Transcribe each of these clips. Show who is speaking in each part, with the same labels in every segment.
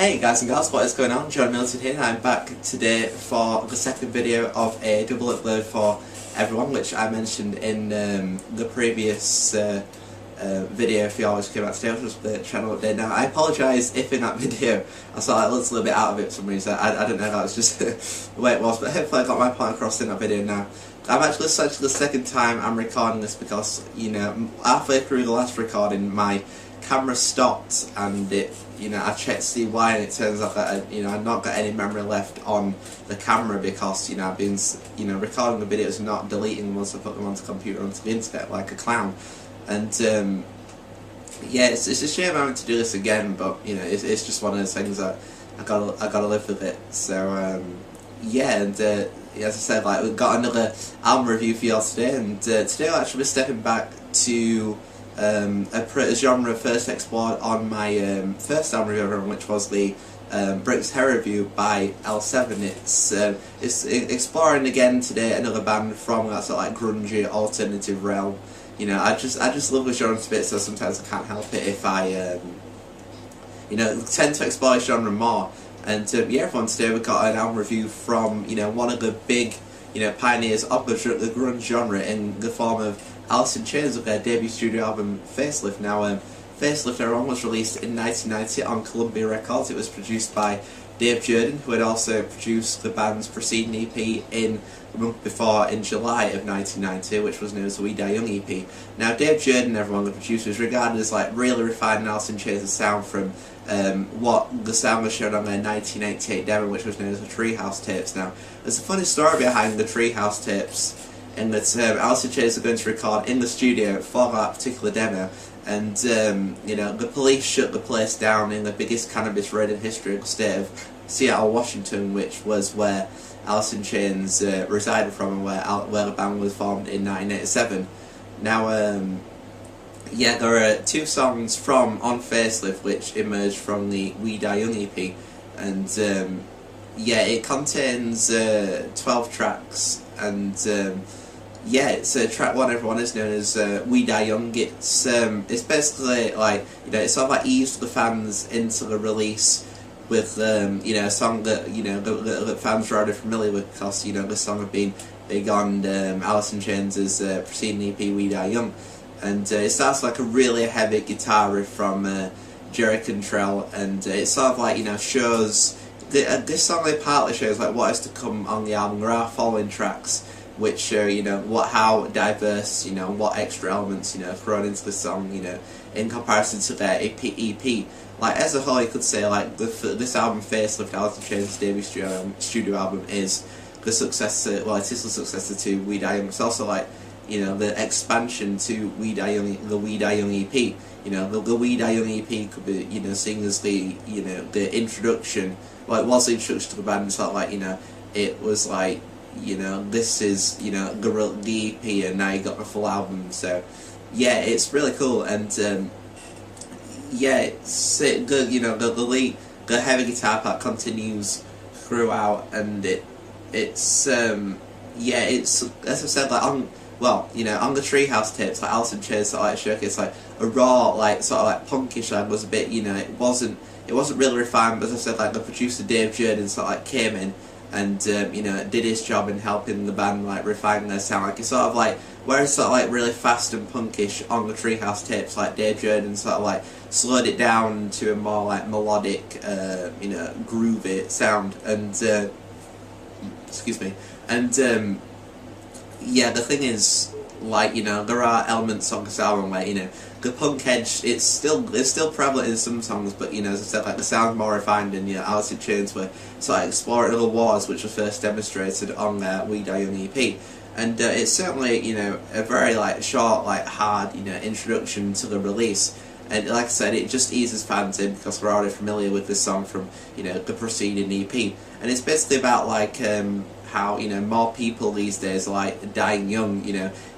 Speaker 1: Hey guys and girls, what is going on? John Milton here. I'm back today for the second video of a double upload for everyone, which I mentioned in the previous video. If you always came out today, it was the channel update. Now I apologise if in that video I saw I looked a little bit out of it for some reason. I don't know if that was just the way it was, but hopefully I got my point across in that video now. I'm actually essentially the second time I'm recording this because, you know, halfway through the last recording my camera stopped and I checked to see why, and it turns out that I've not got any memory left on the camera because I've been recording the videos and not deleting them once I put them onto the computer onto the internet like a clown. And yeah, it's a shame having to do this again, but it's just one of those things that I gotta live with it. So yeah, and as I said, like, we've got another album review for y'all today, and today I'll actually be stepping back to a genre first explored on my first album review, which was the Bricks Hair review by L7. It's exploring again today another band from that sort of like grungy alternative realm. I just love the genre a bit, so sometimes I can't help it if I tend to explore this genre more. And yeah, everyone, today we've got an album review from one of the big pioneers of the grunge genre in the form of Alice in Chains with their debut studio album Facelift. Now, Facelift, everyone, was released in 1990 on Columbia Records. It was produced by Dave Jordan, who had also produced the band's preceding EP in the month before, in July of 1990, which was known as the We Die Young EP. Now, Dave Jordan, everyone, the producer, is regarded as like really refining Alice in Chains' sound from what the sound was shown on their 1988 demo, which was known as the Treehouse Tapes. Now, there's a funny story behind the Treehouse Tapes, in that Alice in Chains are going to record in the studio for that particular demo, and the police shut the place down in the biggest cannabis raid in history in the state of Seattle, Washington, which was where Alice in Chains resided from, and where the band was formed in 1987. Now, yeah, there are two songs from On Facelift which emerged from the We Die Young EP, and yeah, it contains 12 tracks, and yeah, it's track one, everyone, is known as We Die Young. It's basically like, it's sort of like eased the fans into the release with a song that that fans are already familiar with, because this song had been big on Alice in Chains' preceding EP We Die Young. And it starts like a really heavy guitar riff from Jerry Cantrell, and it sort of like shows this song partly shows like what is to come on the album. There are following tracks which show how diverse, what extra elements thrown into the song, in comparison to their EP. Like, as a whole, you could say like this album, Facelift, Alice in Chains' debut studio album, is the successor. Well, it is the successor to We Die Young. It's also like the expansion to the We Die Young EP. The We Die Young EP could be seen as the the introduction. Well, it was the introduction to the band. It's not like it was like this is the EP, and now you got the full album. So yeah, it's really cool, and yeah, it's good. The heavy guitar part continues throughout, and it's yeah, it's, as I said, like on the Treehouse Tapes, like Alice in Chains sort of like showcase like a raw, like sort of like punkish side was a bit, it wasn't really refined, but as I said, like the producer Dave Jordan sort of like came in and did his job in helping the band like refine their sound. Like, it's sort of like, where it's sort of like really fast and punkish on the Treehouse Tapes, like Dave Jordan sort of like slowed it down to a more like melodic, groovy sound, and excuse me, and yeah, the thing is, like, there are elements on this album where, the punk edge, it's still prevalent in some songs, but, as I said, like, the sound's more refined, and, Alice in Chains were sort of exploring other wars, which was first demonstrated on their We Die Young EP. And it's certainly, a very, like, short, like, hard, introduction to the release. And like I said, it just eases fans in because we're already familiar with this song from, the preceding EP. And it's basically about, like, how more people these days are like dying young.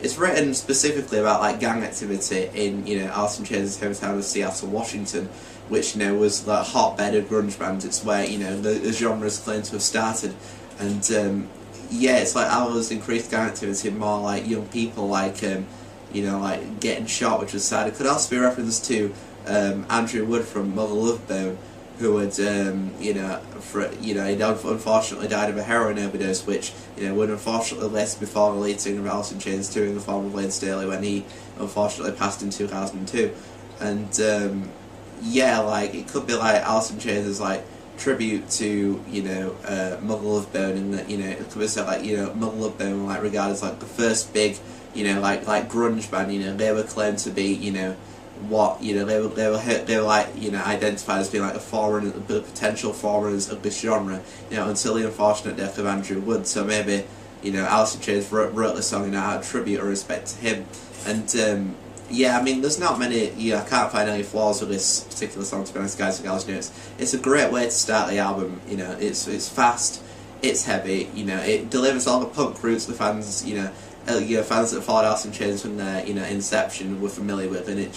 Speaker 1: It's written specifically about like gang activity in Alice in Chains' hometown of Seattle, Washington, which was the hotbed of grunge bands. It's where the genres claim to have started, and yeah, it's like how there's increased gang activity, more like young people like like getting shot, which was sad. It could also be a reference to Andrew Wood from Mother Love Bone, who had, he'd unfortunately died of a heroin overdose, which, would unfortunately list before the lead singer of Alice in Chains 2 in the form of Lane Staley when he unfortunately passed in 2002. And, yeah, like, it could be like Alice in Chains' like, tribute to, Mother Love Bone, and that, it could be said like, Mother Love Bone, like, regarded as like the first big, like grunge band, they were claimed to be, what, they were like, identified as being like the potential forerunners of this genre, until the unfortunate death of Andrew Wood. So maybe, Alice in Chains wrote the song, out of tribute or respect to him. And, yeah, I mean, there's not many, I can't find any flaws with this particular song, to be honest, guys. It's a great way to start the album, it's fast, it's heavy, it delivers all the punk roots the fans, fans that followed Alice in Chains from their, inception were familiar with, and it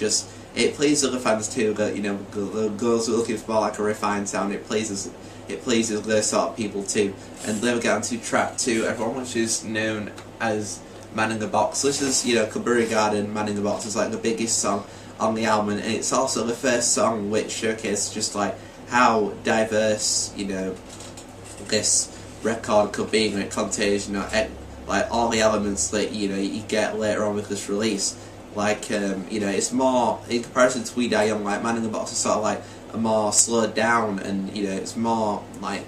Speaker 1: pleases other fans too, that, the girls are looking for more like a refined sound. It pleases those sort of people too. And then we get on to track 2, everyone, which is known as Man in the Box. This is, Cadbury Garden, Man in the Box is like the biggest song on the album, and it's also the first song which showcases just like how diverse, this record could be, and it contains, like all the elements that, you get later on with this release. Like, it's more, in comparison to We Die Young, like Man in the Box is sort of like a more slowed down, and, it's more like,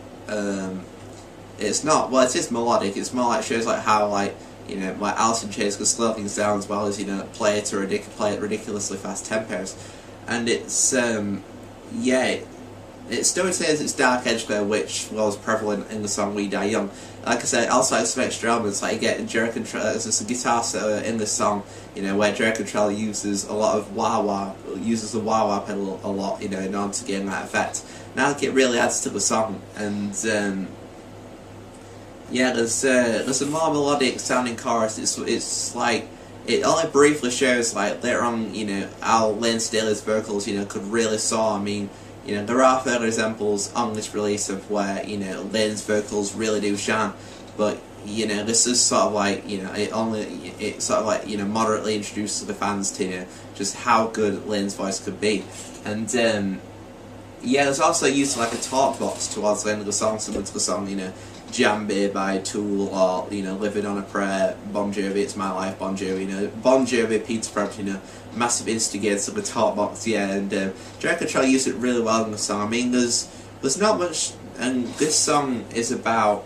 Speaker 1: it's not, well, it is melodic, it's more like, shows like how, like, like Alice in Chains could slow things down as well as, play at ridiculously fast tempos. And it's, yeah, it still retains its dark edge there, which was prevalent in the song We Die Young. Like I said, also has some extra elements, like you get Jerry Cantrell, there's a guitar solo in this song, where Jerry Cantrell uses a lot of wah-wah, uses the wah-wah pedal a lot, in order to gain that effect. And I think it really adds to the song, and, yeah, there's a more melodic sounding chorus. It's like, it only briefly shows, like, later on, how Lane Staley's vocals, could really soar. I mean, there are further examples on this release of where, Lane's vocals really do shine, but, this is sort of like, it sort of like, moderately introduces the fans to, just how good Lane's voice could be. And, yeah, there's also used like a talk box towards the end of the song, similar to the song, Jambi by Tool, or, Living on a Prayer, Bon Jovi, It's My Life, Bon Jovi, Bon Jovi, Peter Frampton, massive instigator of the talk box, yeah, and Jerry Cantrell used it really well in the song. I mean, there's not much, and this song is about,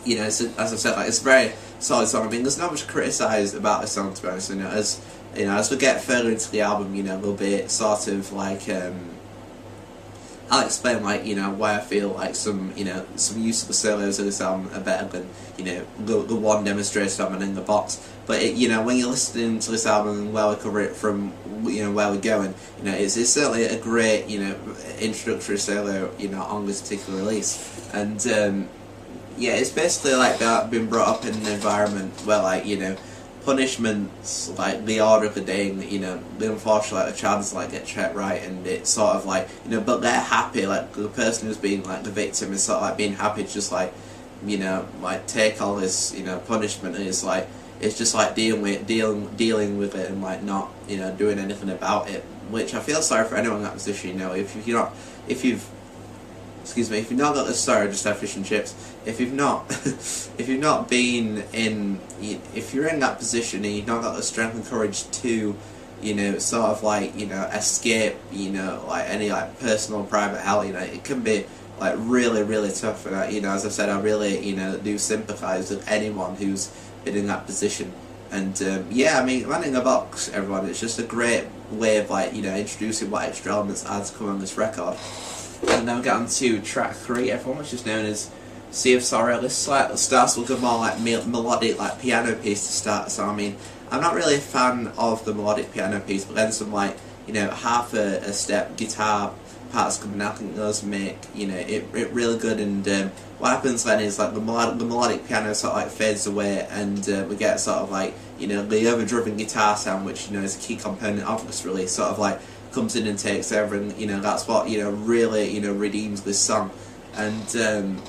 Speaker 1: as I said, like, it's a very solid song. I mean, there's not much to criticise about this song, to be honest, as we get further into the album, there'll be sort of like, I'll explain, like, why I feel like some use of the solos of this album are better than, the one demonstrated on Man in the Box. But, when you're listening to this album and where we cover it from, where we're going, it's certainly a great, introductory solo, on this particular release. And, yeah, it's basically like being brought up in an environment where, like, punishments, like the order of the day, and the unfortunate, like, the child doesn't, like, get checked right, and it's sort of like, but they're happy, like, the person who's being, like, the victim is sort of like being happy to just, like, like, take all this, punishment, and it's just like dealing with it, and, like, not, doing anything about it, which I feel sorry for anyone in that position, if you've not got the, sorry, just have fish and chips. If you've not been in, if you're in that position and you've not got the strength and courage to, sort of like, escape, like any, like, personal private hell, it can be, like, really, really tough. And as I said, I really, do sympathise with anyone who's been in that position. And yeah, I mean, Man in the Box, everyone, it's just a great way of, like, introducing what extra elements are to come on this record. And then we get on to track 3, everyone, which is known as Sea of Sorrow. This starts with a more, like, melodic, like, piano piece to start. So I mean, I'm not really a fan of the melodic piano piece, but then some, like, half a step guitar parts coming out, I think those make, it really good. And what happens then is, like, the melodic piano sort of, like, fades away, and we get sort of, like, the overdriven guitar sound, which, is a key component of this release, sort of, like, comes in and takes over, and that's what really redeems this song. And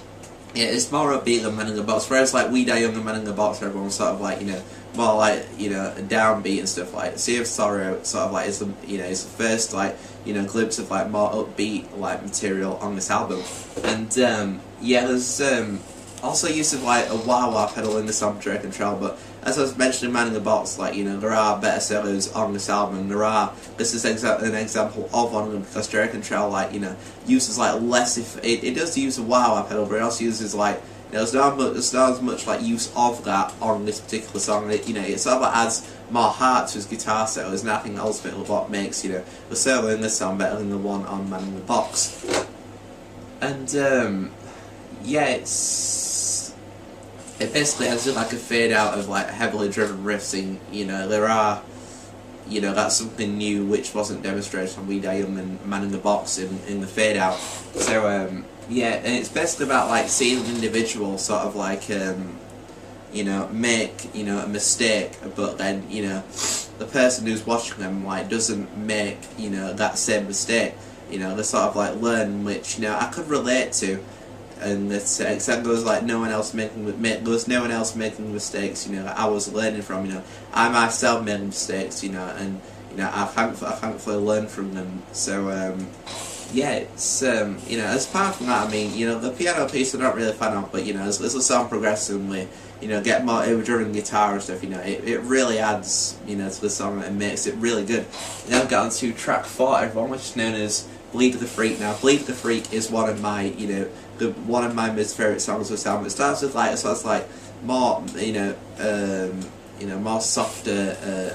Speaker 1: yeah, it's more upbeat than Man in the Box, whereas like We Die Young and Man in the Box, everyone's sort of like, you know, more like, you know, downbeat and stuff. Like Sea of Sorrow sort of like is the, you know, is the first like, you know, glimpse of like more upbeat like material on this album. And yeah, there's also use of like a wah-wah pedal in the song Drake and Trell, but as I was mentioning Man in the Box, like, you know, there are better solos on this album, and this is an example of one of them, because Drake and Trell, like, you know, uses like less, if it does use a wah-wah pedal, but it also uses like, you know, there's not as much like use of that on this particular song. You know, it sort of like adds more heart to his guitar solos, and I think ultimately what makes, you know, the solo in this song better than the one on Man in the Box. And yeah, it basically has like a fade out of like heavily driven riffs. In, you know, there are, you know, that's something new which wasn't demonstrated on We Die Young and Man in the Box in the fade out. So yeah, and it's basically about like seeing an individual sort of like you know, make, you know, a mistake, but then, you know, the person who's watching them like doesn't make, you know, that same mistake. You know, they sort of like learn, which, you know, I could relate to. And except there was like no one else making mistakes. You know, that I was learning from. You know, I myself made mistakes. You know, and you know, I thankfully learned from them. So yeah, it's you know, as apart from that, I mean, you know, the piano piece I'm not really a fan of, but you know, as the song progresses and we, you know, get more overdriven guitar and stuff, you know, it really adds, you know, to the song and makes it really good. And then I've got on to track 4, everyone, which is known as Bleed the Freak. Now, Bleed the Freak is one of my, you know, one of my most favourite songs of this album. It starts with like, so it's like more, you know, more softer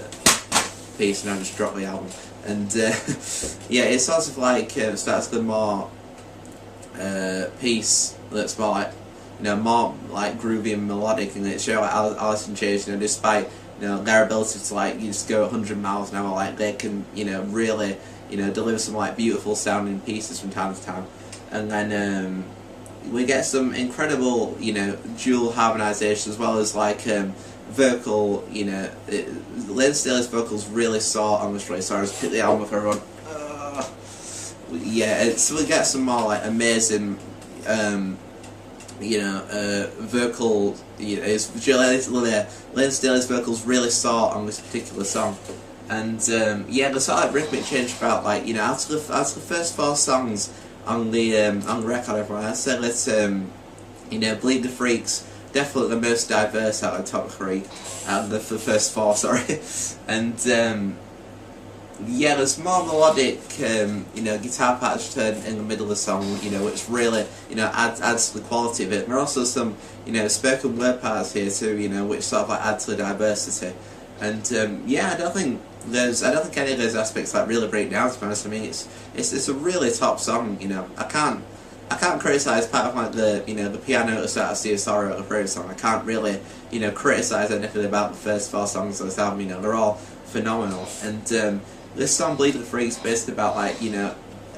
Speaker 1: piece, and I just dropped the album. And yeah, it's sort of like starts with the more piece that's more like, you know, more like groovy and melodic, and it shows like Alice in Chains, you know, despite, you know, their ability to like, you just go 100 miles an hour, like they can, you know, really, you know, deliver some like beautiful sounding pieces from time to time. And then we get some incredible, you know, dual harmonisation, as well as like vocal, you know, Lynn Staley's vocals really soar on this track. Sorry, I just pick the album up for everyone. Yeah, so we get some more like amazing, you know, vocal, you know, Lynn Staley's vocals really soar on this particular song. And yeah, the sort of rhythmic change about, like, you know, after the first 4 songs on the record, everyone, I said let's you know, Bleed the Freaks, definitely the most diverse out of the top 3, the first 4, sorry. And yeah, there's more melodic, you know, guitar patch turn in the middle of the song, you know, which really, you know, adds to the quality of it. And there are also some, you know, spoken word parts here too, you know, which sort of like add to the diversity. And yeah, I don't think any of those aspects like really break down, to be honest. I mean, it's a really top song, you know. I can't criticise part of like the, you know, the piano at the start of Sea of Sorrow, the previous song. I can't really, you know, criticise anything about the first 4 songs of this album. You know, they're all phenomenal. And this song, Bleed the Freak, is basically about, like, you know,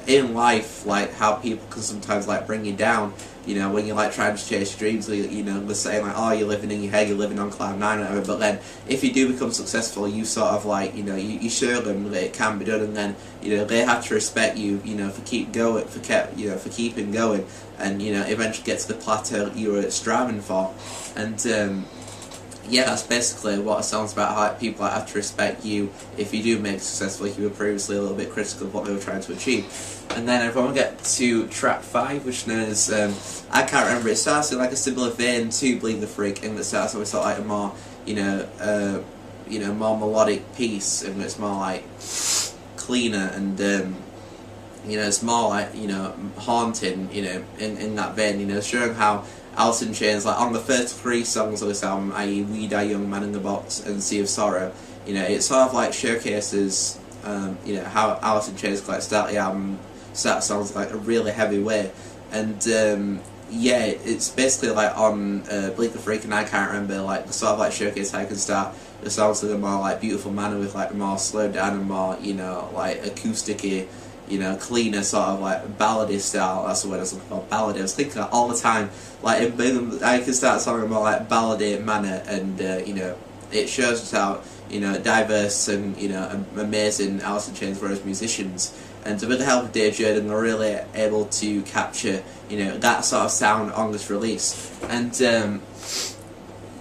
Speaker 1: in life, like how people can sometimes like bring you down. You know, when you're like trying to chase your dreams, you know, they're saying like, oh, you're living in your head, you're living on cloud 9 or whatever. But then, if you do become successful, you sort of like, you know, you show them that it can be done, and then, you know, they have to respect you, you know, for keeping going, and, you know, eventually get to the plateau that you were striving for. And yeah, that's basically what it sounds about, how people have to respect you if you do make it successful, if you were previously a little bit critical of what they were trying to achieve. And then if I want to get to track 5, which is, I can't remember, it starts in like a similar vein to Bleed the Freak, and it starts with sort of like a more, you know, more melodic piece, and it's more like cleaner, and you know, it's more like, you know, haunting, you know, in that vein, you know, showing how Alice in Chains, like on the first 3 songs of this album, i.e. We Die Young, Man in the Box, and Sea of Sorrow, you know, it sort of like showcases, you know, how Alice in Chains like start songs like a really heavy way. And yeah, it's basically like on Bleed the Freak, and I can't remember, like the sort of like showcase how you can start the songs in a more like beautiful manner, with like more slowed down and more, you know, like acoustic-y, you know, cleaner sort of like ballady style. That's the word I was looking for, ballady. I was thinking that all the time, like I can start a song in a more like ballady manner, and you know, it shows us how, you know, diverse and, you know, amazing Alice in Chains were as musicians. and with the help of Dave Jordan, they're really able to capture, you know, that sort of sound on this release. And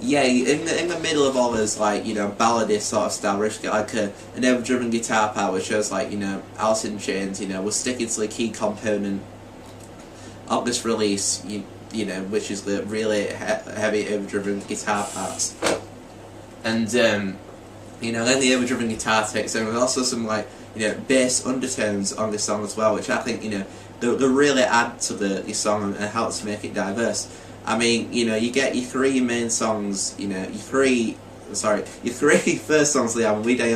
Speaker 1: yeah, in the middle of all this, like, you know, ballady sort of style, which get like an overdriven guitar part, which shows, like, you know, Alice in Chains, you know, was sticking to the key component of this release, you know, which is the really heavy overdriven guitar parts. And you know, then the overdriven guitar takes over. There's also some, like, you know, bass undertones on this song as well, which I think, you know, they really add to the song and helps to make it diverse. I mean, you know, you get your three main songs, you know, your three first songs of the album, We Die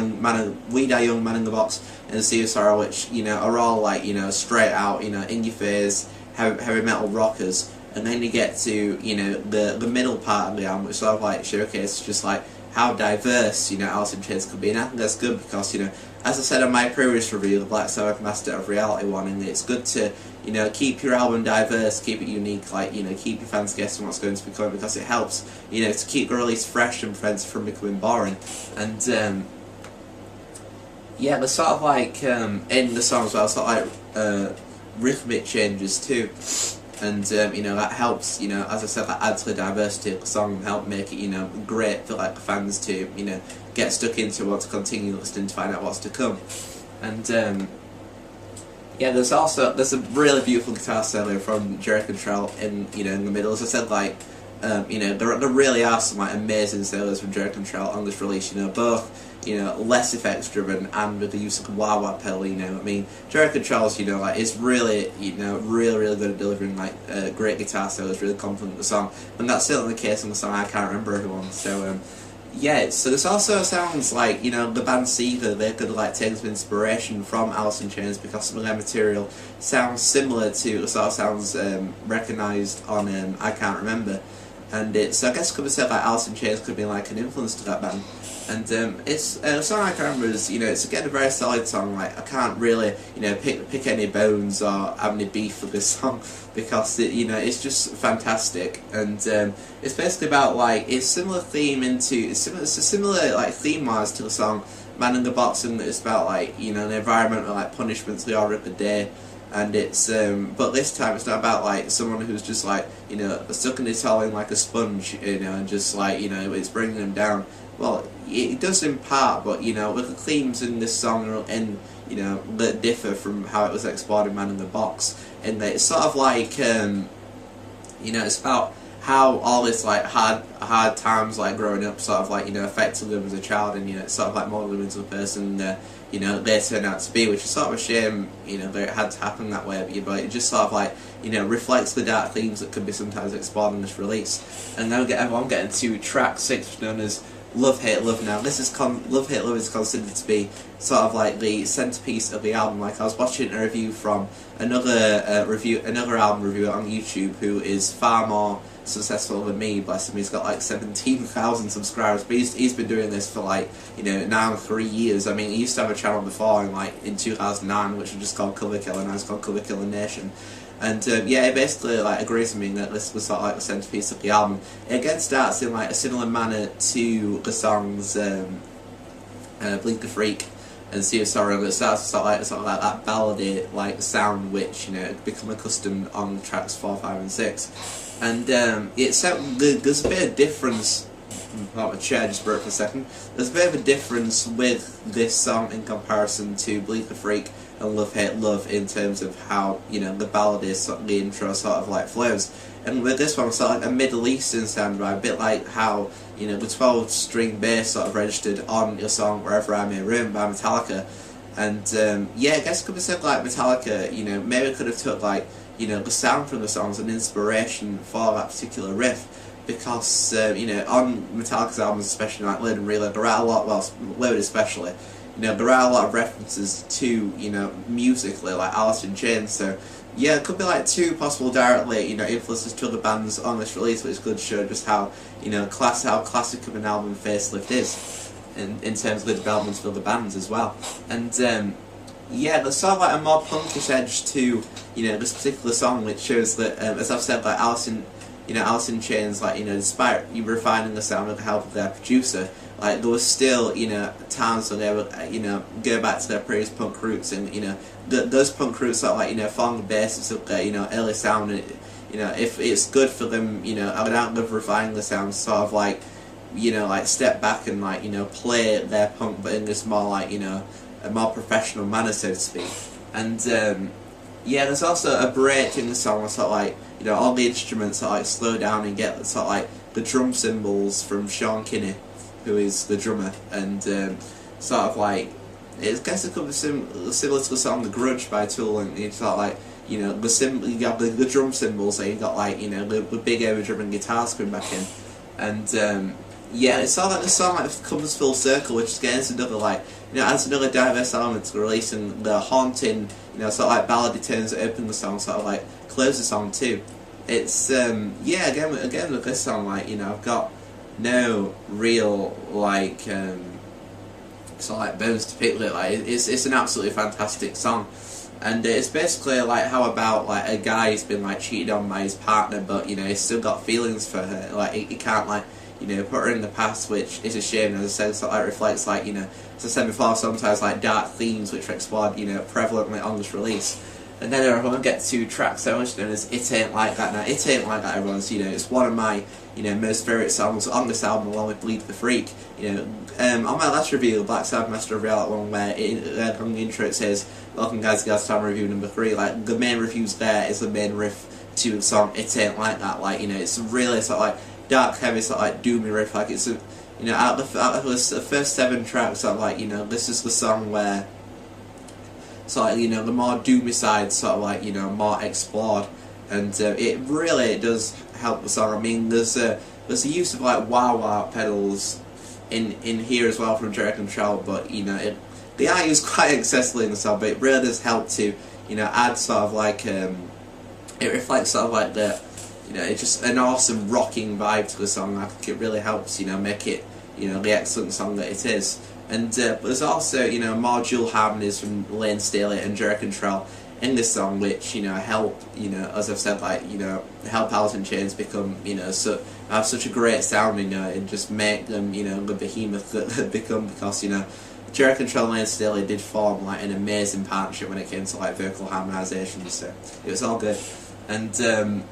Speaker 1: Young, Man in the Box, and Sea of Sorrow, which, you know, are all, like, you know, straight out, you know, in your face, heavy metal rockers. And then you get to, you know, the middle part of the album, which sort of, like, showcases just, like, how diverse, you know, Alice in Chains could be. And I think that's good because, you know, as I said on my previous review, the Black Sabbath Master of Reality one, and it's good to, you know, keep your album diverse, keep it unique, like, you know, keep your fans guessing what's going to be coming, because it helps, you know, to keep the release fresh and prevents from becoming boring. And yeah, there's sort of like in the song as well, sort of like rhythmic changes too. And you know, that helps, you know, as I said, that adds to the diversity of the song and help make it, you know, great for, like, the fans to, you know, get stuck into, want to continue listening to find out what's to come. And yeah, there's a really beautiful guitar solo from Jerry Cantrell in, you know, in the middle. As I said, like, you know, there really are some, like, amazing solos from Jerry Cantrell on this release, you know, both, you know, less effects driven and with the use of the wah-wah pedal, you know. I mean, Jerry Cantrell's, you know, like, is really, you know, really good at delivering, like, great guitar solos, really confident in the song. And that's certainly the case on the song I Can't Remember Everyone. So, yeah, so this also sounds like, you know, the band Seether, they could, like, take some inspiration from Alice in Chains because some of their material sounds similar to the sort of sounds recognised on I Can't Remember. And it's, I guess, could be said, like, Alice in Chains could be, like, an influence to that band. And it's a song I Can't Remember is, you know, it's again a very solid song. Like, I can't really, you know, pick any bones or have any beef with this song because it, you know, it's just fantastic. And it's basically about, like, it's similar theme it's a similar, like, theme wise to the song Man in the Box, and it's about, like, you know, the environment, like, punishments, the order of the day. And it's but this time it's not about, like, someone who's just, like, you know, sucking it all in like a sponge, you know, and just, like, you know, it's bringing them down. Well, it does in part, but, you know, with the themes in this song and, you know, that differ from how it was explored in Man in the Box, and that it's sort of like you know, it's about how all this, like, hard times, like, growing up sort of, like, you know, affected them as a child, and, you know, it's sort of like molded them into the person you know, they turn out to be, which is sort of a shame, you know, that it had to happen that way, but it just sort of, like, you know, reflects the dark themes that could be sometimes explored in this release. And now I'm getting to track 6, known as Love, Hate, Love. Now, this is Love, Hate, Love is considered to be sort of like the centerpiece of the album. Like, I was watching a review from another album reviewer on YouTube who is far more successful than me, bless him. He's got like 17,000 subscribers, but he's been doing this for, like, you know, now 3 years. I mean, he used to have a channel before in 2009, which was just called Cover Killer, now it's called Cover Killer Nation. And yeah, it basically, like, agrees with me that this was sort of like the centerpiece of the album. It again starts in, like, a similar manner to the songs Blink the Freak and Sea of Sorrow. It starts sort of like that ballady, like, sound which, you know, become accustomed on tracks 4, 5 and 6. And there's a bit of difference. My chair just broke for a second. There's a bit of a difference with this song in comparison to Bleed the Freak and Love, Hate, Love in terms of how, you know, the ballad is, sort of the intro sort of, like, flows. And with this one, it's sort of like a Middle Eastern sound, right? A bit like how, you know, the 12-string bass sort of registered on your song Wherever I May Roam by Metallica. And yeah, I guess it could be said, like, Metallica, you know, maybe could have took, like, you know, the sound from the songs and inspiration for that particular riff, because you know, on Metallica's albums, especially like Load and Reload, there are a lot, well, Load especially, you know, there are a lot of references to, you know, musically, like Alice in Chains. So yeah, it could be like two possible directly, you know, influences to other bands on this release, which could show just how, you know, how classic of an album Facelift is in terms of the developments for other bands as well. And yeah, there's sort of like a more punkish edge to, you know, this particular song, which shows that, as I've said, like, Alice in Alice in Chains, like, despite refining the sound with the help of their producer, like, there was still, times when they would, go back to their previous punk roots, and, those punk roots are, like, form the basis of their, early sound, and, if it's good for them, without them refining the sound, sort of, like, like, step back and, like, play their punk, but in this more, like, a more professional manner, so to speak. And, yeah, there's also a break in the song where sort of like, all the instruments sort of like slow down and get sort of like the drum cymbals from Sean Kinney, who is the drummer, and sort of like, I guess it could be similar to the song The Grudge by Tool, and you sort of like, you got the drum cymbals, and you got like, the big heavy drum and guitars coming back in, and yeah, it's sort of like the song like comes full circle, which again is another like, adds another diverse element to the release, and the haunting, sort of like ballady tones that open the song sort of like close the song too. It's yeah, again with this song, like, I've got no real like sort of like bones to pick with it. Like, it's an absolutely fantastic song, and it's basically like how about like a guy who's been like cheated on by his partner, but he's still got feelings for her. Like, he can't like put her in the past, which is a shame. As I said, sort of like reflects like as I said before, sometimes like dark themes which are explored prevalently on this release. And then I want to get to track so much known as It Ain't Like That. Now, It Ain't Like That, everyone's, it's one of my, most favourite songs on this album, along with Bleed the Freak. On my last review, Black Sabbath Master of Reality one, where on the intro it says, "Welcome guys to God's Time Review number 3, like, the main review's there is the main riff to the song It Ain't Like That. Like, it's really sort of like dark, heavy, sort of like doomy riff. Like, it's a, out of the first 7 tracks, sort of like, this is the song where sort of, the more doomy side sort of like, more explored, and it really does help the song. I mean, there's a use of like wah-wah pedals in here as well from Jerry Control, but they are used quite excessively in the song, but it really does help to add sort of like it reflects sort of like the it's just an awesome rocking vibe to the song. I think it really helps make it the excellent song that it is. And but there's also more dual harmonies from Lane Staley and Jerry Control in this song, which help as I've said, like help Alice in Chains become have such a great sound, and just make them the behemoth that they've become, because Jerry Control and Lane Staley did form like an amazing partnership when it came to like vocal harmonisation, so it was all good. And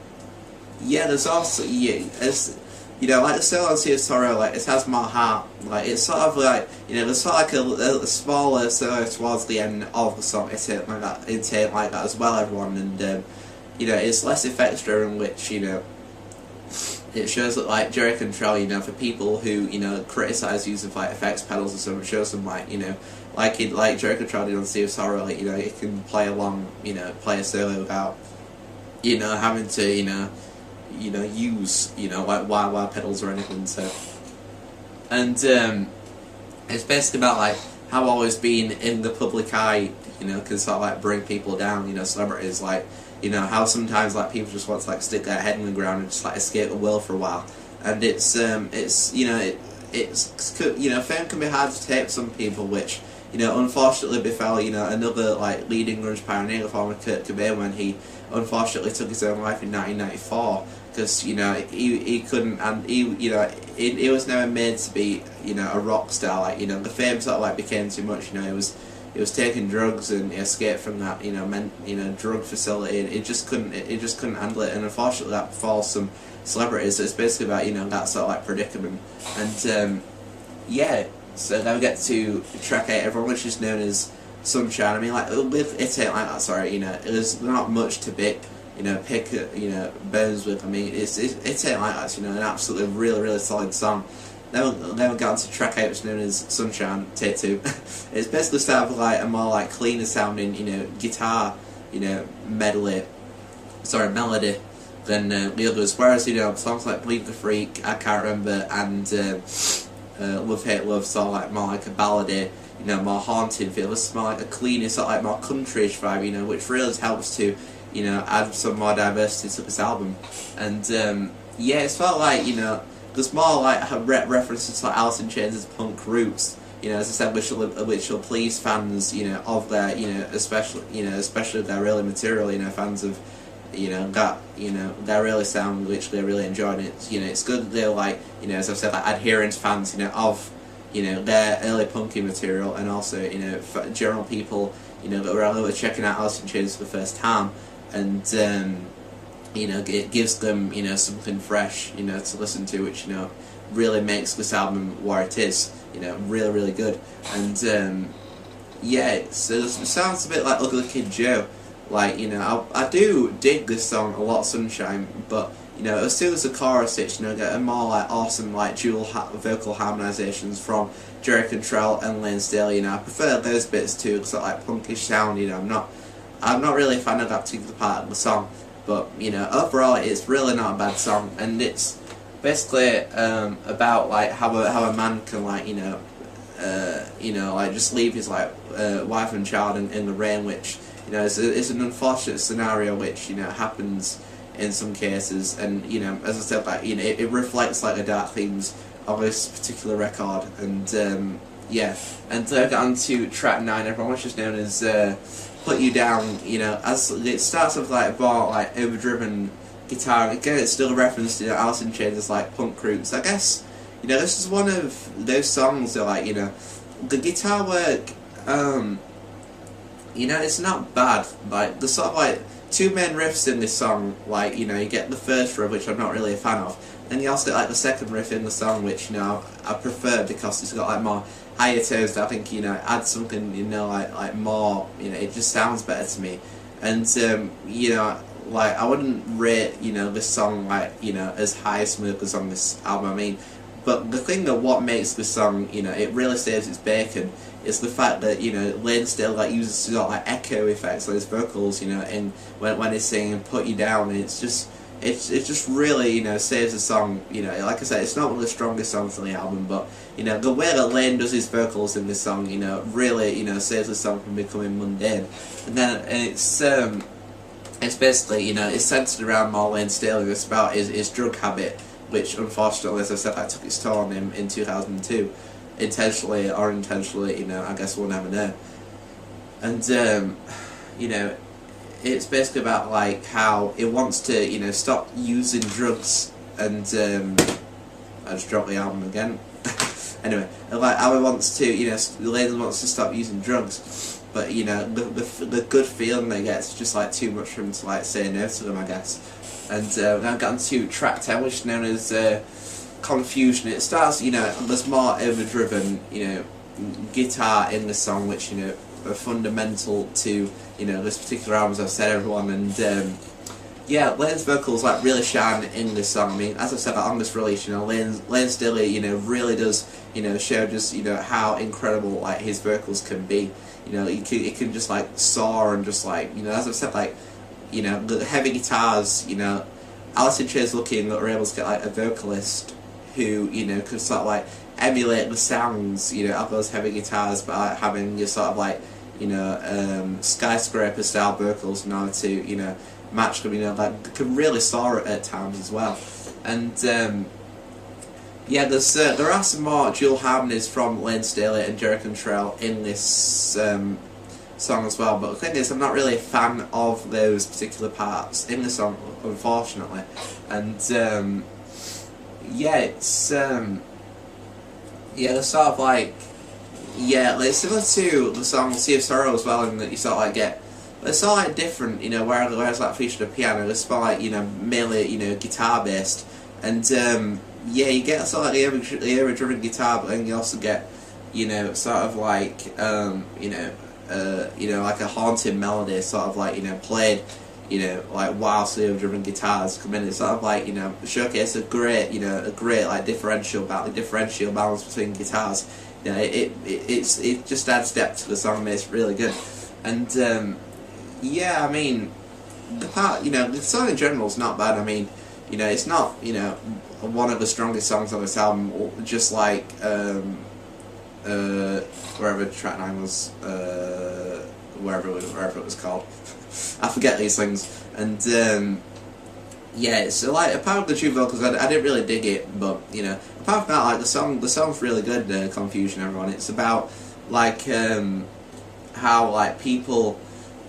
Speaker 1: yeah, there's also like the solo on Sea of Sorrow, like, it has more heart. Like, it's sort of like, there's sort of like a smaller solo towards the end of the song. It ain't like that as well, everyone. And it's less effects driven, which it shows that like Jerry Control, for people who criticise use of like effects pedals and stuff, it shows them like like Jerry Control did on Sea of Sorrow, like it can play along, play a solo without having to use like wah-wah pedals or anything. So, and it's basically about like how always being in the public eye can sort of like bring people down. Celebrities, like how sometimes like people just want to like stick their head in the ground and just like escape the world for a while. And it's fame can be hard to take for some people, which unfortunately befell another like leading grunge pioneer, former Kurt Cobain, when he unfortunately took his own life in 1994, because he couldn't, and he was never made to be a rock star. Like the fame sort of like became too much. He was taking drugs, and he escaped from that drug facility, and it just couldn't handle it. And unfortunately that befalls some celebrities. So it's basically about that sort of like predicament. And yeah, so then we get to track 8, everyone, which is known as Sunshine. I mean, like, with It Ain't Like That, sorry, there's not much to pick bones with. I mean, It Ain't Like That's, an absolutely really solid song. Then we got on to track 8, which is known as Sunshine, take 2. It's basically started with like a more like cleaner sounding, guitar, melody than the others. Whereas, songs like Bleed the Freak, I Can't Remember, and Love Hate Love, sort of like more like a ballady, more haunting feel. This is more like a cleaner, sort of like more countryish vibe, which really helps to, add some more diversity to this album. And yeah, it's felt like, there's more like references to like Alice in Chains' punk roots, as I said, which will please fans, of their, especially their early material, fans of got, they really sound literally really enjoying it. It's good they're like, as I've said, like adherent fans, of, their early punky material, and also, for general people, that were really checking out Alice in Chains for the first time, and it gives them, something fresh, to listen to, which, really makes this album what it is, really, really good. And yeah, it sounds a bit like Ugly Kid Joe. Like, I do dig this song a lot, Sunshine, but, as soon as the chorus hits, get a more, like, awesome, like, dual vocal harmonisations from Jerry Cantrell and Lane Staley, I prefer those bits too, because like, punkish sound, I'm not really a fan of that particular part of the song, but, overall, it's really not a bad song, and it's basically, about, like, how a man can, like, like, just leave his, like, wife and child in the rain, which, it's an unfortunate scenario which, happens in some cases, and, as I said, like, it reflects, like, the dark themes of this particular record, and, yeah, and to get on to track 9, everyone, which is known as, Put You Down, as it starts with, like, more, like, overdriven guitar, again, it's still a reference to, Alice in Chains' like, punk roots. I guess, this is one of those songs that, like, the guitar work, it's not bad. Like, the sort of, like, two main riffs in this song, like, you get the first riff, which I'm not really a fan of, and you also get, like, the second riff in the song, which, I prefer because it's got, like, more higher tones that I think, adds something, like more, it just sounds better to me. And, like, I wouldn't rate, this song, like, as high as some of the others on this album, I mean, but the thing that what makes this song, it really saves its bacon, is the fact that, Lane still, like, uses sort of, like, echo effects on his vocals, and when he's singing Put You Down, and it's just really, saves the song, like I said, it's not one of the strongest songs on the album, but, the way that Lane does his vocals in this song, really, saves the song from becoming mundane. And then, it's basically, it's centered around more Lane Staley. It's about his drug habit, which unfortunately, as I said, I took its toll on him in 2002. Intentionally or unintentionally, I guess we'll never know. And, it's basically about, like, how it wants to, stop using drugs, and, I just dropped the album again. Anyway, like, how it wants to, Lane wants to stop using drugs, but, the good feeling they get is just, like, too much for him to, like, say no to them, I guess. And, now I've gotten to track 10, which is known as, Confusion. It starts, there's more overdriven, guitar in the song, which, are fundamental to, this particular album, as I've said, everyone, and, yeah, Lane's vocals, like, really shine in this song. I mean, as I said, on this release, Lane Staley, really does, show just, how incredible, like, his vocals can be. It can just, like, soar, and just, like, as I've said, like, the heavy guitars, Alice in Chains looking that we're able to get, like, a vocalist who, could sort of, like, emulate the sounds, of those heavy guitars, but, like, having your sort of, like, skyscraper style vocals in order to, match them, like, can really soar at times as well. And, yeah, there are some more dual harmonies from Lane Staley and Jerry Cantrell in this song as well, but the thing is, I'm not really a fan of those particular parts in the song, unfortunately. And, yeah, it's, yeah, they're sort of like, yeah, it's similar to the song Sea of Sorrow as well, in that you sort of like get, it's sort of like different, whereas like featured a piano, it's more like, mainly, guitar based, and, yeah, you get sort of like the overdriven guitar, but then you also get, sort of like, like a haunting melody, sort of like, played, like whilst the overdriven guitars come in. It's sort of like, showcase a great, like differential balance between guitars. It just adds depth to the song, and it's really good. And yeah, I mean, the part, the song in general is not bad. I mean, it's not, one of the strongest songs on this album, just like wherever track 9 was, wherever it was called. I forget these things. And yeah, so like, apart from the two vocals, I didn't really dig it, but apart from that, like, the song's really good. Confusion, everyone. It's about like how, like, people,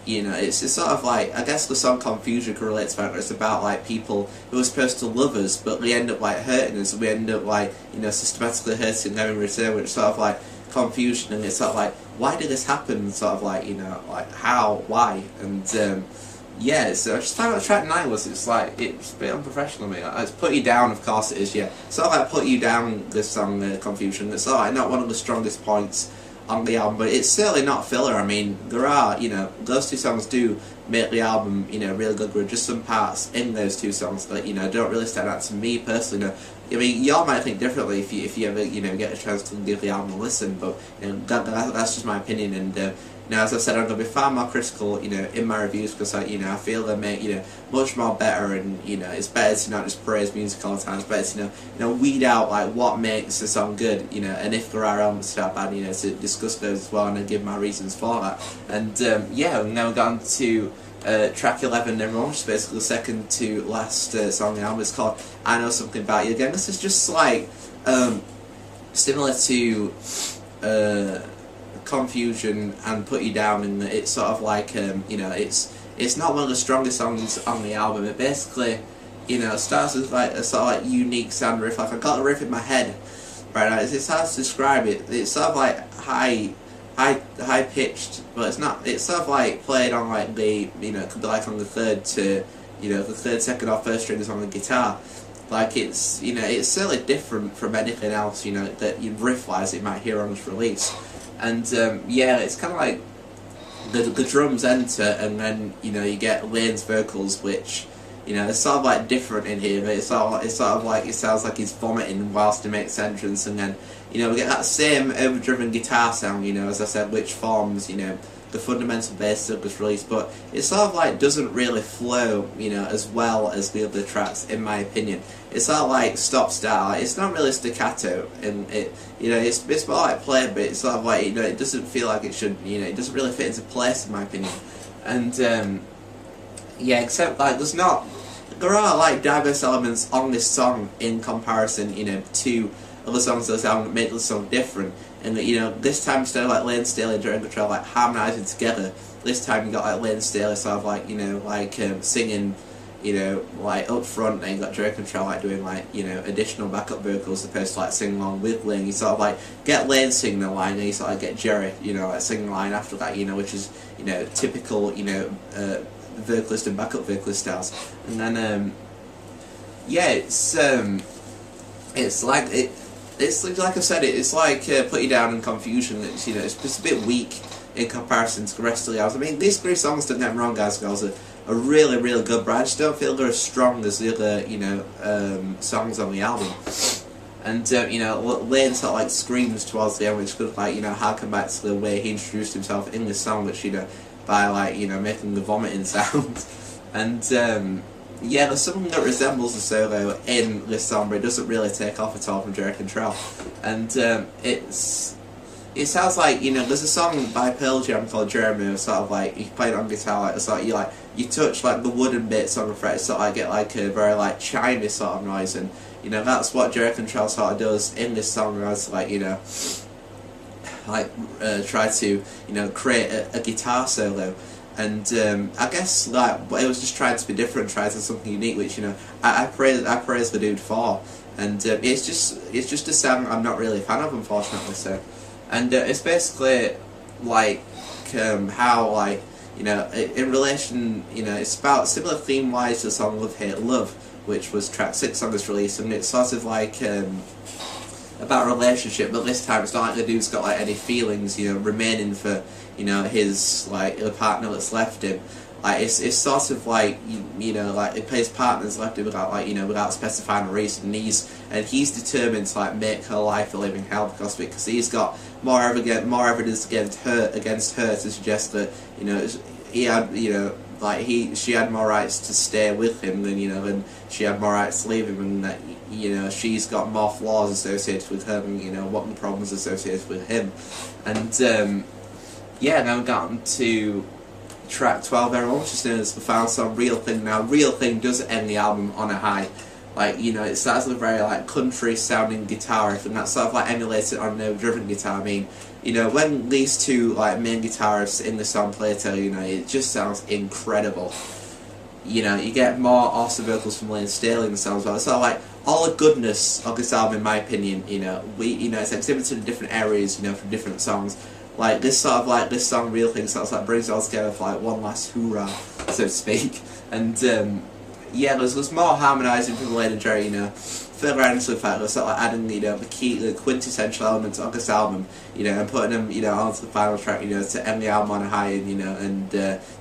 Speaker 1: You know, it's sort of like, I guess the song Confusion can relate to that. It's about like people who are supposed to love us, but they end up like hurting us, and we end up like, you know, systematically hurting them in return, which is sort of like confusion, and it's sort of like, why did this happen? Sort of like, you know, like how, why, and yeah. So I just found out track 9 was, it's like, it's a bit unprofessional of me. Like, it's Put You Down, of course it is, yeah. Sort of like Put You Down, this song, Confusion. It's sort of like not one of the strongest points on the album, but it's certainly not filler. I mean, there are, you know, those two songs do make the album, you know, really good. There are just some parts in those two songs that, you know, don't really stand out to me personally. No. I mean, y'all might think differently if you ever, you know, get a chance to give the album a listen, but, you know, that's just my opinion. And you know, as I said, I'm going to be far more critical, you know, in my reviews, because you know, I feel they make, you know, much more better, and you know, it's better to not just praise music all the time. It's better to, you know, weed out like what makes a song good, you know, and if there are elements that are bad, you know, to discuss those as well and give my reasons for that. And yeah, we've now gone to track 11, everyone, which is basically the second to last song on the album. It's called I Know Something About You. Again, this is just like similar to Confusion and Put You Down, and it's sort of like, you know, it's not one of the strongest songs on the album. It basically, you know, starts with like a sort of like unique sound riff. Like, I got the riff in my head right now. It's hard to describe it. It's sort of like high pitched, but it's not. It's sort of like played on like the, you know, it could be like on the third to, you know, the third, second or first strings on the guitar. Like, it's, you know, it's certainly different from anything else, you know, that you riff wise it might hear on this release. And yeah, it's kind of like the drums enter, and then, you know, you get Lane's vocals, which, you know, it's sort of like different in here. But it's sort of like, it sounds like he's vomiting whilst he makes entrance, and then, you know, we get that same overdriven guitar sound, you know, as I said, which forms, you know, the fundamental basis of this release. But it sort of like doesn't really flow, you know, as well as the other tracks, in my opinion. It's sort of like stop-start. Like, it's not really staccato, and it, you know, it's more like played, but it's sort of like, you know, it doesn't feel like it should, you know, it doesn't really fit into place, in my opinion. And yeah, except like there are like diverse elements on this song in comparison, you know, to other songs of this album that make the song different. And you know, this time instead of like Lane Staley and Jerry Control like harmonising together, this time you got like Lane Staley sort of like, you know, like singing, you know, like up front, and you got Jerry Control like doing like, you know, additional backup vocals as opposed to like singing along with Lane. You sort of like get Lane singing the line, and you sort of get Jerry, you know, like singing the line after that, you know, which is, you know, typical, you know, vocalist and backup vocalist styles. And then yeah, it's like it's like I said, it's like Put You Down and Confusion. It's, you know, it's just a bit weak in comparison to the rest of the album. I mean, these three songs, don't get me wrong, guys and girls, are really, really good, but I just don't feel they're as strong as the other, you know, songs on the album. And you know, Lane sort of like screams towards the end, which could like, you know, harken back to the way he introduced himself in this song, which, you know, by like, you know, making the vomiting sound. And yeah, there's something that resembles a solo in this song, but it doesn't really take off at all from Jerry Control. And it sounds like, you know, there's a song by Pearl Jam called Jeremy, sort of like, you play it on guitar, like, it's like you touch like the wooden bits on the fret, sort of like get like a very like chimey sort of noise, and you know, that's what Jerry Control sort of does in this song, as like, you know, like try to, you know, create a guitar solo. And I guess like it was just trying to be different, trying to do something unique, which, you know, I praise the dude for. And it's just a sound I'm not really a fan of, unfortunately. So, and it's basically like how, like, you know, in relation, you know, it's about similar theme wise to the song Love Hate Love, which was track 6 on this release, and it's sort of like about a relationship, but this time it's not like the dude's got like any feelings, you know, remaining for, you know, his like the partner that's left him. Like it's sort of like, you know, like his partner's left him without, like, you know, without specifying a reason, and he's determined to like make her life a living hell because of it, because he's got more evidence against her to suggest that, you know, he had, you know, like she had more rights to stay with him than, you know, than she had more rights to leave him, and that, you know, she's got more flaws associated with her than, you know, what the problems associated with him. And yeah, now we've gotten to track 12, everyone, which is known as the final song, Real Thing. Now, Real Thing does end the album on a high, Like, you know, it starts with a very like country sounding guitar riff, and that's sort of like emulated on no driven guitar. I mean, you know, when these two like main guitarists in the song play together, you know, it just sounds incredible. You know, you get more awesome vocals from Lane Staley in the song as well. It's sort of like all the goodness of this album, in my opinion. You know, it's exhibited in different areas, you know, from different songs. Like this sort of like this song, Real Thing, sort of like brings it all together for like one last hoorah, so to speak. And yeah, there's more harmonising from Lane and Jerry, you know. Further adding to the fact that sort of like adding, you know, the quintessential elements of this album, you know, and putting them, you know, onto the final track, you know, to end the album on a high, and you know,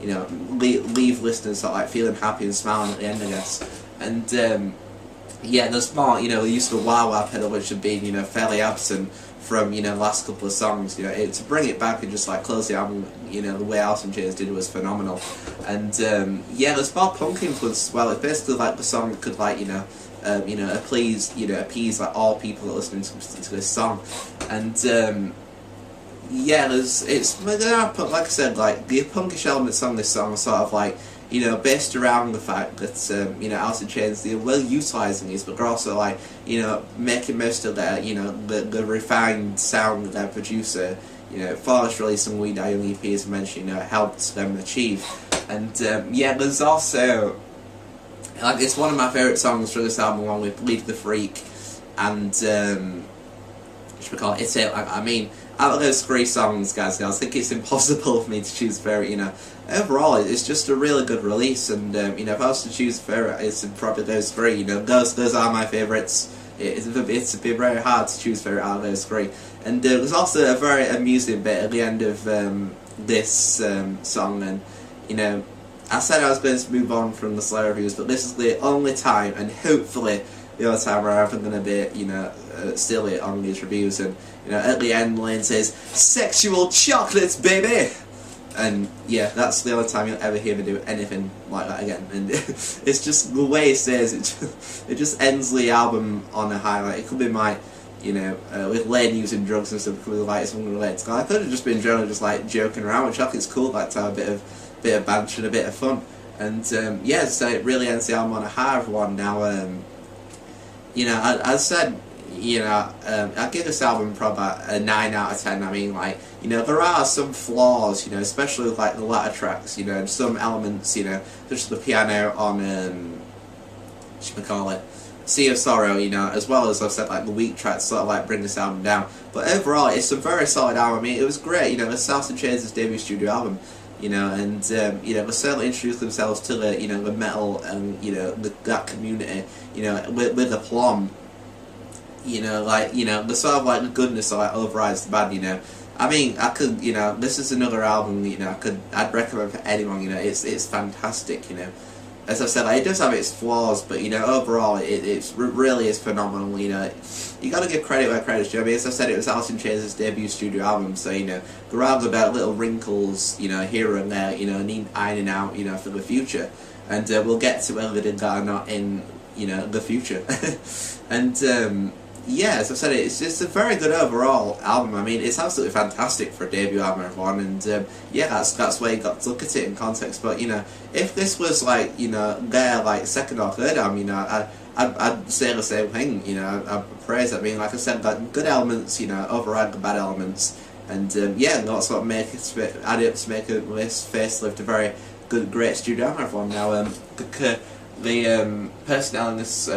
Speaker 1: you know, leave listeners sort of like feeling happy and smiling at the end, I guess. And yeah, there's more, you know, the use of the wah wah pedal, which had been, you know, fairly absent from, you know, the last couple of songs. You know, to bring it back and just like close the album, you know, the way Alice in Chains did was phenomenal. And yeah, there's more punk influence as well. It's basically like the song that could like, you know, appease like all people that listen to this song. And yeah, it's like I said, like the punkish elements on this song are sort of like, you know, based around the fact that, you know, Alice in Chains, they're well utilising these, but they're also like, you know, making most of their, you know, the refined sound that their producer, you know, Forrest releasing We Die Young EP, as I mentioned, you know, helped them achieve. And yeah, there's also, like, it's one of my favourite songs for this album, along with Lead the Freak and, what should we call it? It's it. I mean, out of those three songs, guys, I think it's impossible for me to choose a favourite, you know. Overall, it's just a really good release, and, you know, if I was to choose a favourite, it's probably those three, you know. Those are my favourites. It's been very hard to choose a favourite out of those three. And there's also a very amusing bit at the end of this song, and, you know, I said I was going to move on from the Slayer reviews, but this is the only time, and hopefully the only time where I'm going to be, you know, silly on these reviews. And, you know, at the end, Lane says, "Sexual chocolates, baby!" And yeah, that's the only time you'll ever hear me do anything like that again. And it's just the way he says it. It just ends the album on a high. Like, it could be my, you know, with Lane using drugs and stuff, it could be like something related to. I could have just been generally just like joking around, which I think is cool. Like to have a bit of banter and a bit of fun. And yeah, so it really ends the album on a high one. Now, you know, I said, you know, I give this album probably a 9 out of 10. I mean, like, you know, there are some flaws, you know, especially with like the latter tracks, you know, and some elements, you know, such as the piano on, what should we call it, Sea of Sorrow, you know, as well as I've said, like the weak tracks sort of like bring this album down. But overall, it's a very solid album. I mean, it was great, you know, it's Alice in Chains' debut studio album. You know, and you know, they certainly introduced themselves to the, you know, the metal and, you know, that community, you know, with aplomb. You know, like, you know, the sort of like the goodness like overrides the bad. You know, I mean, I could, you know, this is another album, you know, I'd recommend for anyone. You know, it's fantastic. You know, as I said, like, it does have its flaws, but you know, overall, it really is phenomenal. You know, you got to give credit where credit's due. I mean, as I said, it was Alice in Chains' debut studio album, so you know, there are about little wrinkles, you know, here and there, you know, need ironing out, you know, for the future, and we'll get to whether they did that or not in, you know, the future. And yeah, as I said, it's just a very good overall album. I mean, it's absolutely fantastic for a debut album, everyone, and yeah, that's where you got to look at it in context. But you know, if this was like, you know, their like second or third album, you know, I'd say the same thing. You know, I'd praise it. I mean, like I said, like good elements, you know, override the bad elements, and yeah, that's what make it add it to make this Facelift a very good, great studio album, everyone. Now, the personnel in this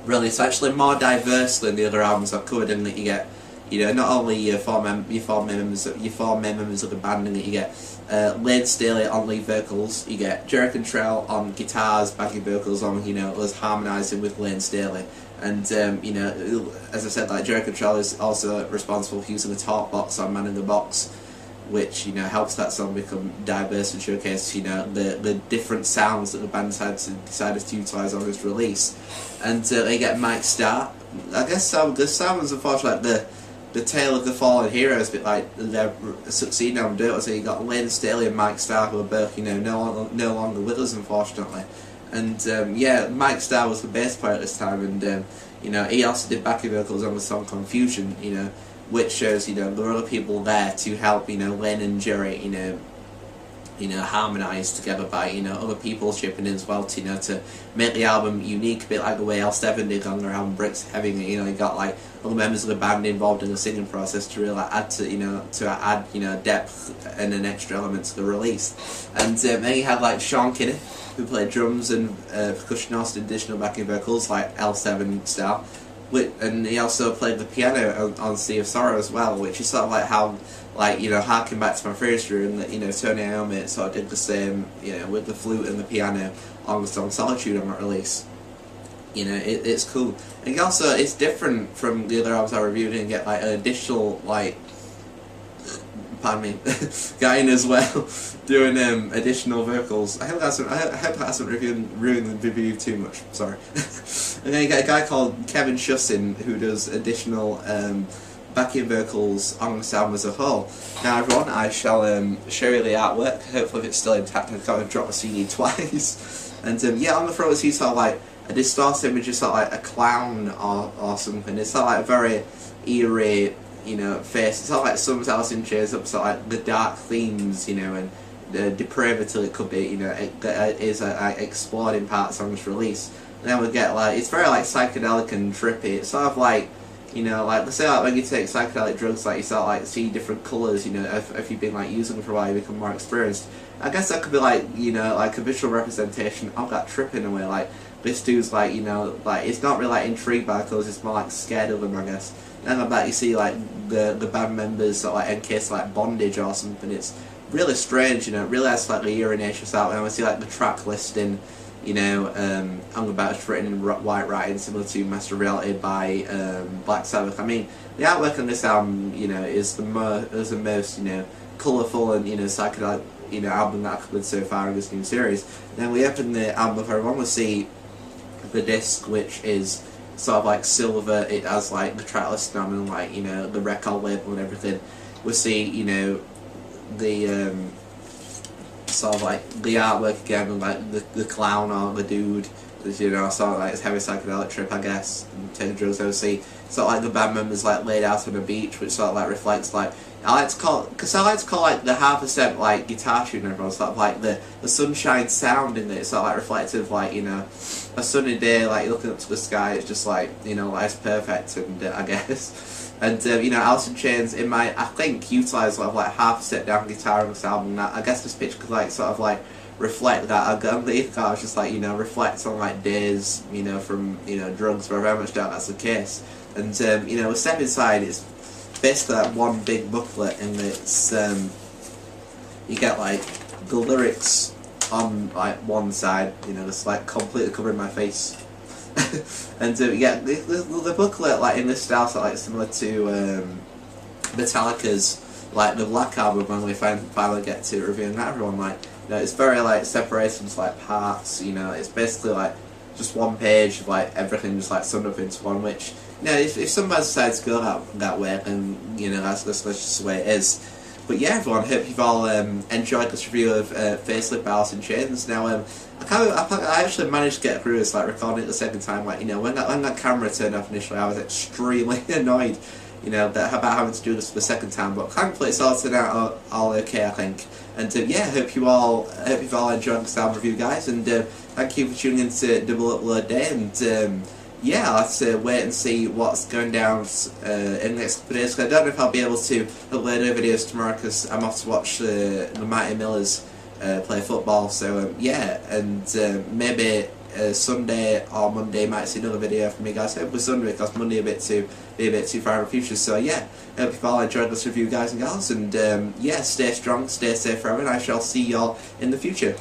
Speaker 1: really, it's actually more diverse than the other albums I've covered, in that you get, you know, not only your four members of the band, and that you get Lane Staley on lead vocals, you get Jerry Cantrell on guitars, backing vocals on, you know, us harmonising with Lane Staley, and you know, as I said, like Jerry Cantrell is also responsible for using the talk box on Man in the Box, which, you know, helps that song become diverse and showcase, you know, the different sounds that the band decided to utilise on this release. And they get Mike Starr. I guess the sound was unfortunately like the tale of the fallen heroes, but like they're succeeding on doing it. So you got Lane Staley and Mike Starr, who are both, you know, no longer with us, unfortunately. And yeah, Mike Starr was the bass player at this time, and you know, he also did backing vocals on the song Confusion, you know, which shows, you know, there are other people there to help, you know, Lane and Jerry, you know, harmonised together by, other people chipping in as well to, to make the album unique, a bit like the way L7 did on their album Bricks Heavy. You got like other members of the band involved in the singing process to really add to add depth and an extra element to the release. And then you had like Sean Kinney, who played drums and percussionist, additional backing vocals like L7 style. And he also played the piano on Sea of Sorrow as well, which is sort of like how, harking back to my first room, that, Tony Iommi sort of did the same, with the flute and the piano on the song Solitude on that release. It's cool. And also, it's different from the other albums I reviewed, and get like an additional, pardon me, guy in as well, doing additional vocals. I hope that hasn't ruined the review too much, sorry. And then you get a guy called Kevin Shussin, who does additional backing vocals on this album as a whole. Now everyone, I shall show you the artwork, hopefully if it's still intact. I've got to drop the CD twice. And yeah, on the front you sort of like a distorted image of sort of like a clown or something. It's sort of like a very eerie, face. It's sort of like Some Alice in Chains up sort of like the dark themes, and the depravity it could be, it is explored in parts on this release. And then we get it's very psychedelic and trippy. It's sort of like, let's say when you take psychedelic drugs, you sort of see different colours, if you've been using them for a while, you become more experienced. I guess that could be a visual representation of that trip in a way. This dude's it's not really intrigued by colours, it's more scared of them, I guess. And then that you see the band members sort of encased bondage or something. It's really strange, it really has the urinaceous out. And we see the track listing, on the back it's written in white writing, similar to Master Reality by Black Sabbath. I mean, the artwork on this album, is the most colourful and psychedelic album that I've played so far in this new series. And then we open the album for everyone. We see the disc, which is sort of silver. It has the track listing on and the record label and everything. We see the sort of the artwork again, and the clown or the dude, sort of it's heavy psychedelic trip, I guess, and taking drugs. Obviously, sort of the band members laid out on a beach, which sort of reflects I like to call the 0.5% guitar tune. Everyone sort of the sunshine sound in it. It's sort of reflective, a sunny day, looking up to the sky. It's just it's perfect, and I guess. And Alice in Chains, I think utilise 0.5% down guitar on this album. I guess this pitch could reflect that. I believe I was just reflect on days from drugs, but I very much doubt that's the case. And we step inside. It's basically one big booklet, and it's you get the lyrics on one side, just completely covering my face. And yeah, the booklet in this style similar to Metallica's the Black Album, when we finally get to reviewing that. Everyone it's very separated into parts. It's basically just one page of everything just summed up into one. Which if somebody decides to go that way, then that's just the way it is. But yeah, everyone, hope you've all enjoyed this review of Facelift by Alice in Chains. Now, I actually managed to get through this, recording it the second time. When that camera turned off initially, I was extremely annoyed, about having to do this for the second time. But thankfully, it's all turned out all okay, I think. And yeah, hope you've all enjoyed this album review, guys. And thank you for tuning in to Double Upload Day. And yeah, let's wait and see what's going down in the next couple of days. I don't know if I'll be able to upload no videos tomorrow because I'm off to watch the Mighty Millers play football. So yeah, and maybe Sunday or Monday might see another video from me, guys. Hopefully Sunday, because Monday be a bit too far in the future. So yeah, hope you've all enjoyed this review, guys and gals. And yeah, stay strong, stay safe forever, and I shall see y'all in the future.